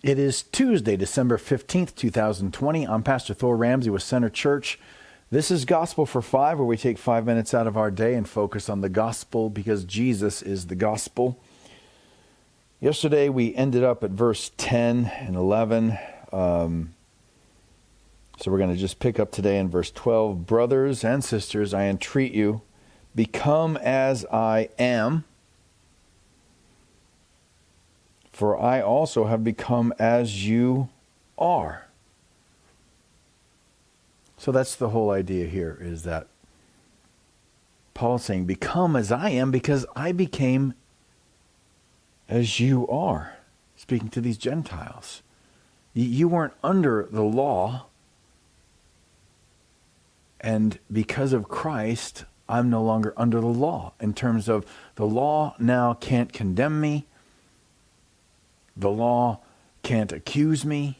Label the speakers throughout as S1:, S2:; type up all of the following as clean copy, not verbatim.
S1: It is Tuesday, December 15th, 2020. I'm Pastor Thor Ramsey with Center Church. This is Gospel for Five, where we take 5 minutes out of our day and focus on the gospel because Jesus is the gospel. Yesterday, we ended up at verse 10 and 11. So we're going to just pick up today in verse 12. Brothers and sisters, I entreat you, become as I am, for I also have become as you are. So that's the whole idea here, is that Paul's saying, become as I am because I became as you are. Speaking to these Gentiles. You weren't under the law, and because of Christ, I'm no longer under the law. In terms of the law now can't condemn me. The law can't accuse me.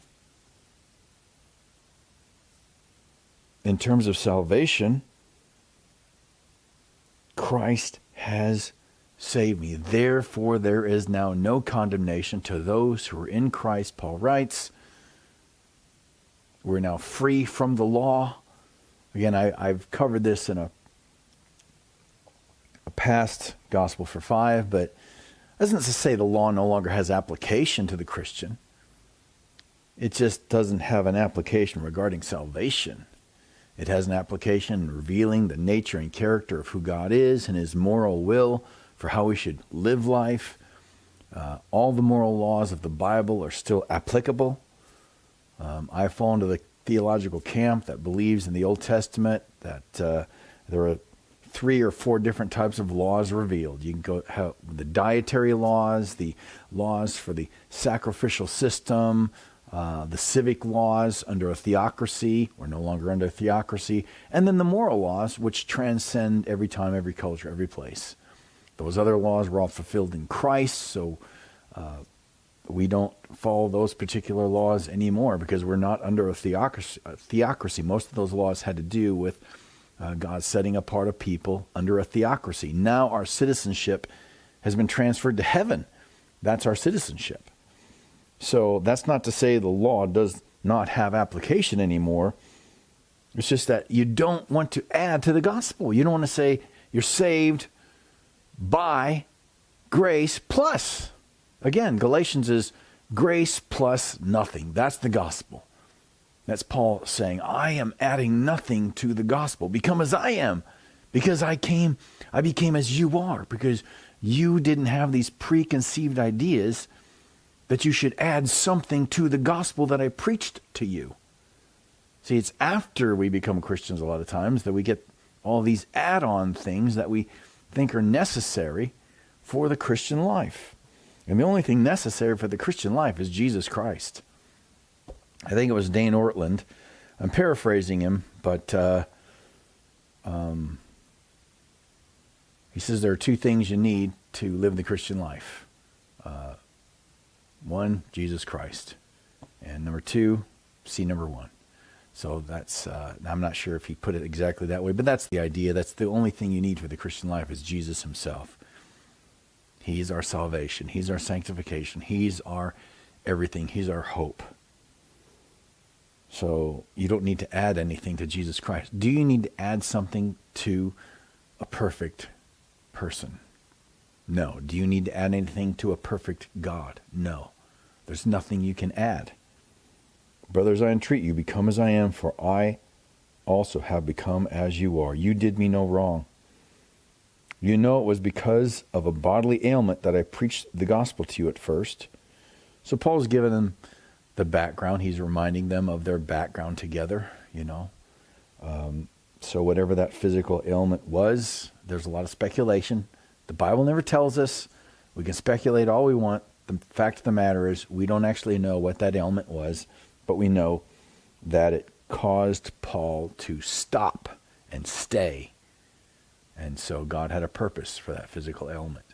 S1: In terms of salvation, Christ has saved me. Therefore, there is now no condemnation to those who are in Christ, Paul writes. We're now free from the law. Again, I've covered this in a past Gospel for Five, but doesn't say the law no longer has application to the Christian. It just doesn't have an application regarding salvation. It has an application in revealing the nature and character of who God is and his moral will for how we should live life. All the moral laws of the Bible are still applicable. I fall into the theological camp that believes in the Old Testament that there are 3 or 4 different types of laws revealed. You can go have the dietary laws, the laws for the sacrificial system, the civic laws under a theocracy. We're no longer under theocracy. And then the moral laws, which transcend every time, every culture, every place. Those other laws were all fulfilled in Christ, so we don't follow those particular laws anymore because we're not under a theocracy. Most of those laws had to do with God setting apart a people under a theocracy. Now our citizenship has been transferred to heaven. That's our citizenship. So that's not to say the law does not have application anymore. It's just that you don't want to add to the gospel. You don't want to say you're saved by grace plus. Again, Galatians is grace plus nothing. That's the gospel. That's Paul saying, I am adding nothing to the gospel. Become as I am. Because I became as you are. Because you didn't have these preconceived ideas that you should add something to the gospel that I preached to you. See, it's after we become Christians a lot of times that we get all these add-on things that we think are necessary for the Christian life. And the only thing necessary for the Christian life is Jesus Christ. I think it was Dane Ortland. I'm paraphrasing him, but he says there are 2 things you need to live the Christian life. 1, Jesus Christ. And number 2, see number 1. So that's, I'm not sure if he put it exactly that way, but that's the idea. That's the only thing you need for the Christian life is Jesus himself. He's our salvation. He's our sanctification. He's our everything. He's our hope. So you don't need to add anything to Jesus Christ. Do you need to add something to a perfect person? No. Do you need to add anything to a perfect God? No. There's nothing you can add. Brothers, I entreat you, become as I am, for I also have become as you are. You did me no wrong. You know it was because of a bodily ailment that I preached the gospel to you at first. So Paul's given them the background. He's reminding them of their background together, you know. So whatever that physical ailment was, there's a lot of speculation. The Bible never tells us. We can speculate all we want. The fact of the matter is we don't actually know what that ailment was, but we know that it caused Paul to stop and stay. And so God had a purpose for that physical ailment.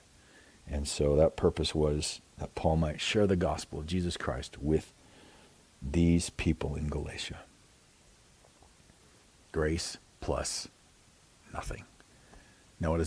S1: And so that purpose was that Paul might share the gospel of Jesus Christ with these people in Galatia. Grace plus nothing.